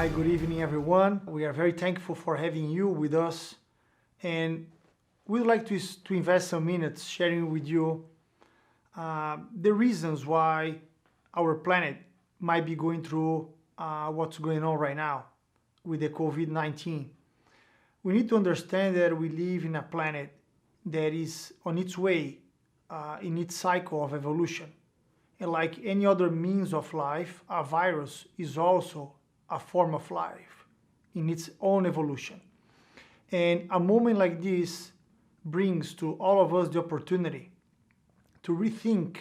Hi, good evening, everyone. We are very thankful for having you with us, and we'd like to invest some minutes sharing with you the reasons why our planet might be going through what's going on right now with the COVID-19. We need to understand that we live in a planet that is on its way in its cycle of evolution. And like any other means of life, a virus is also a form of life in its own evolution. And a moment like this brings to all of us the opportunity to rethink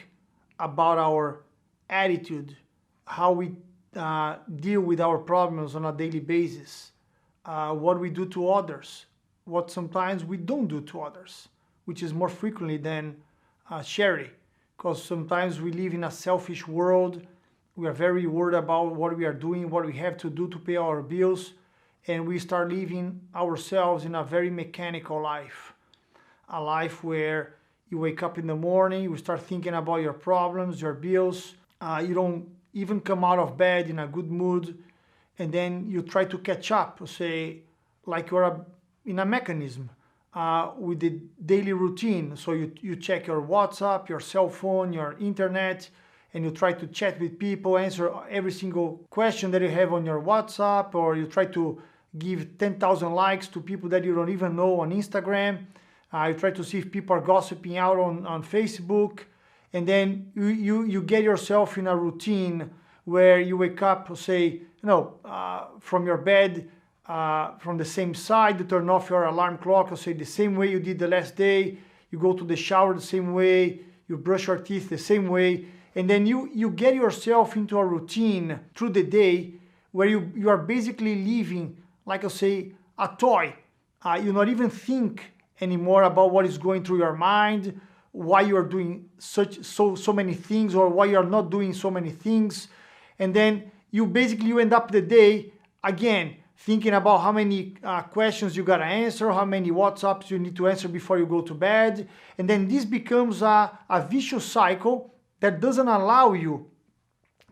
about our attitude, how we deal with our problems on a daily basis, what we do to others, what sometimes we don't do to others, which is more frequently than charity, because sometimes we live in a selfish world. We are very worried about what we are doing, what we have to do to pay our bills, and we start living ourselves in a very mechanical life, a life where you wake up in the morning, you start thinking about your problems, your bills, you don't even come out of bed in a good mood, and then you try to catch up, say, like you're in a mechanism with the daily routine. So you check your WhatsApp, your cell phone, your internet, and you try to chat with people, answer every single question that you have on your WhatsApp, or you try to give 10,000 likes to people that you don't even know on Instagram. You try to see if people are gossiping out on Facebook, and then you get yourself in a routine where you wake up, say, from your bed, from the same side, you turn off your alarm clock, or say the same way you did the last day, you go to the shower the same way, you brush your teeth the same way, and then you get yourself into a routine through the day where you are basically living, like I say, a toy. You not even think anymore about what is going through your mind, why you are doing so many things, or why you are not doing so many things. And then you end up the day again thinking about how many questions you gotta answer, how many WhatsApps you need to answer before you go to bed. And then this becomes a vicious cycle that doesn't allow you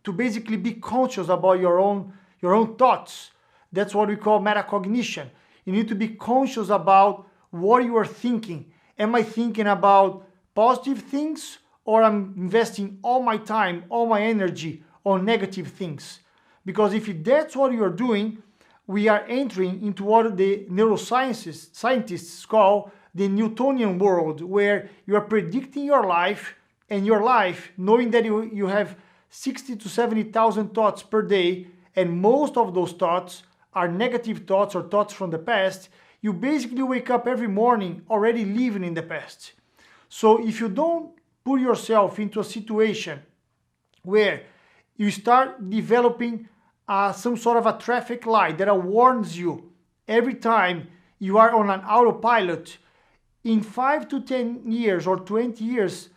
to basically be conscious about your own thoughts. That's what we call metacognition. You need to be conscious about what you are thinking. Am I thinking about positive things, or I'm investing all my time, all my energy on negative things? Because if that's what you are doing, we are entering into what the scientists call the Newtonian world, where you are predicting your life, and your life, knowing that you have 60 to 70,000 thoughts per day, and most of those thoughts are negative thoughts or thoughts from the past, you basically wake up every morning already living in the past. So if you don't put yourself into a situation where you start developing some sort of a traffic light that warns you every time you are on an autopilot, in 5 to 10 years or 20 years,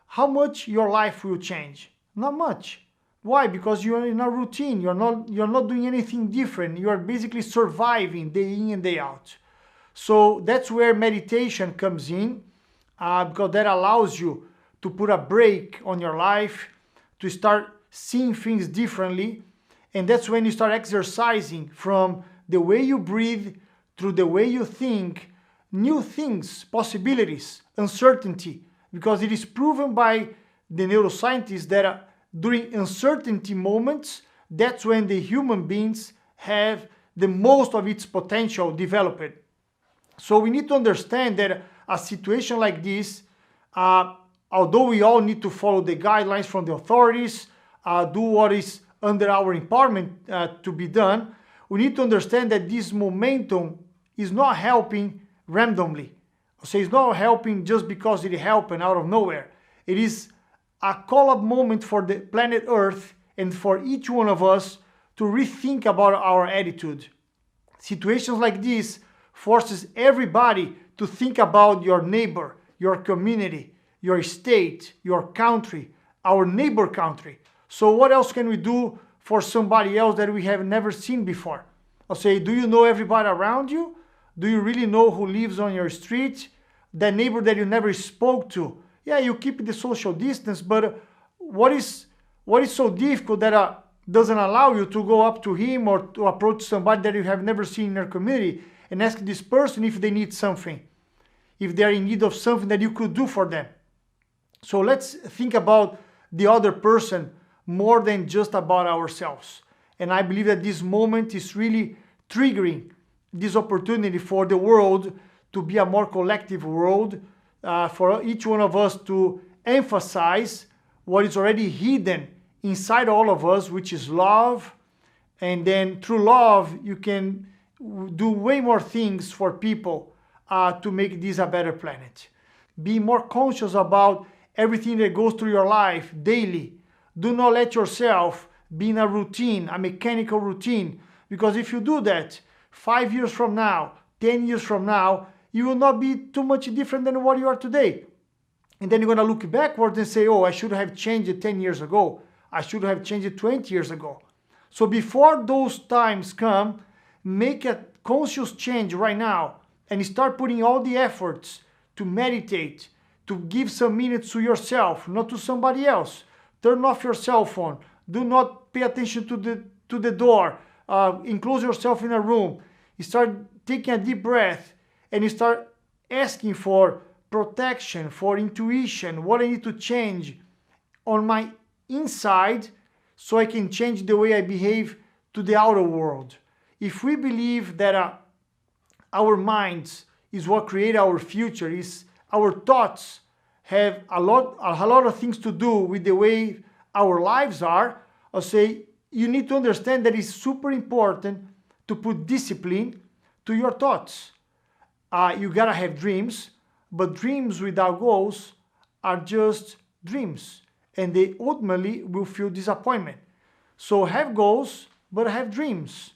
how much your life will change? Not much. Why? Because you are in a routine. You're not doing anything different. You are basically surviving day in and day out. So that's where meditation comes in, because that allows you to put a break on your life, to start seeing things differently. And that's when you start exercising from the way you breathe, through the way you think, new things, possibilities, uncertainty. Because it is proven by the neuroscientists that during uncertainty moments, that's when the human beings have the most of its potential developed. So we need to understand that a situation like this, although we all need to follow the guidelines from the authorities, do what is under our empowerment to be done, we need to understand that this momentum is not helping randomly. So it's not helping just because it happened out of nowhere. It is a call-up moment for the planet Earth and for each one of us to rethink about our attitude. Situations like this forces everybody to think about your neighbor, your community, your state, your country, our neighbor country. So what else can we do for somebody else that we have never seen before? I'll say, do you know everybody around you? Do you really know who lives on your street? That neighbor that you never spoke to? Yeah, you keep the social distance, but what is so difficult that doesn't allow you to go up to him or to approach somebody that you have never seen in your community and ask this person if they need something, if they're in need of something that you could do for them. So let's think about the other person more than just about ourselves. And I believe that this moment is really triggering this opportunity for the world to be a more collective world, for each one of us to emphasize what is already hidden inside all of us, which is love. And then through love, you can do way more things for people to make this a better planet. Be more conscious about everything that goes through your life daily. Do not let yourself be in a routine, a mechanical routine, because if you do that, 5 years from now, 10 years from now, you will not be too much different than what you are today. And then you're going to look backwards and say, oh, I should have changed it 10 years ago. I should have changed it 20 years ago. So before those times come, make a conscious change right now and start putting all the efforts to meditate, to give some minutes to yourself, not to somebody else. Turn off your cell phone. Do not pay attention to the door. Enclose yourself in a room. You start taking a deep breath and you start asking for protection, for intuition, what I need to change on my inside so I can change the way I behave to the outer world. If we believe that our minds is what create our future, is our thoughts have a lot of things to do with the way our lives are, I'll say you need to understand that it's super important to put discipline to your thoughts. You gotta have dreams, but dreams without goals are just dreams, and they ultimately will feel disappointment. So have goals, but have dreams.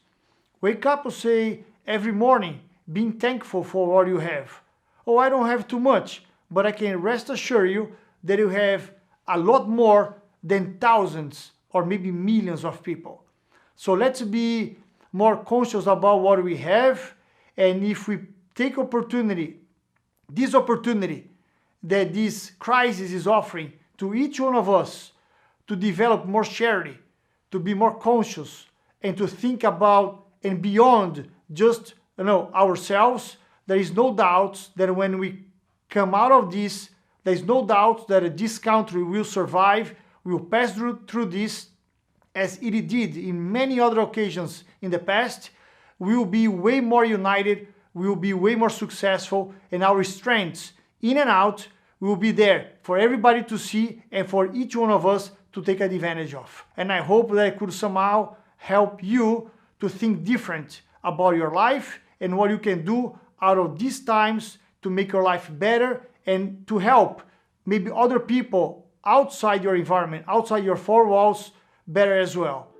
Wake up and say every morning, being thankful for what you have. Oh, I don't have too much, but I can rest assure you that you have a lot more than thousands or maybe millions of people. So let's be more conscious about what we have, and if we take this opportunity that this crisis is offering to each one of us to develop more charity, to be more conscious, and to think about and beyond just ourselves, there is no doubt that when we come out of this, there is no doubt that this country will survive, will pass through this as it did in many other occasions in the past. We will be way more united, we will be way more successful, and our strengths in and out will be there for everybody to see and for each one of us to take advantage of. And I hope that I could somehow help you to think different about your life and what you can do out of these times to make your life better and to help maybe other people outside your environment, outside your four walls, better as well.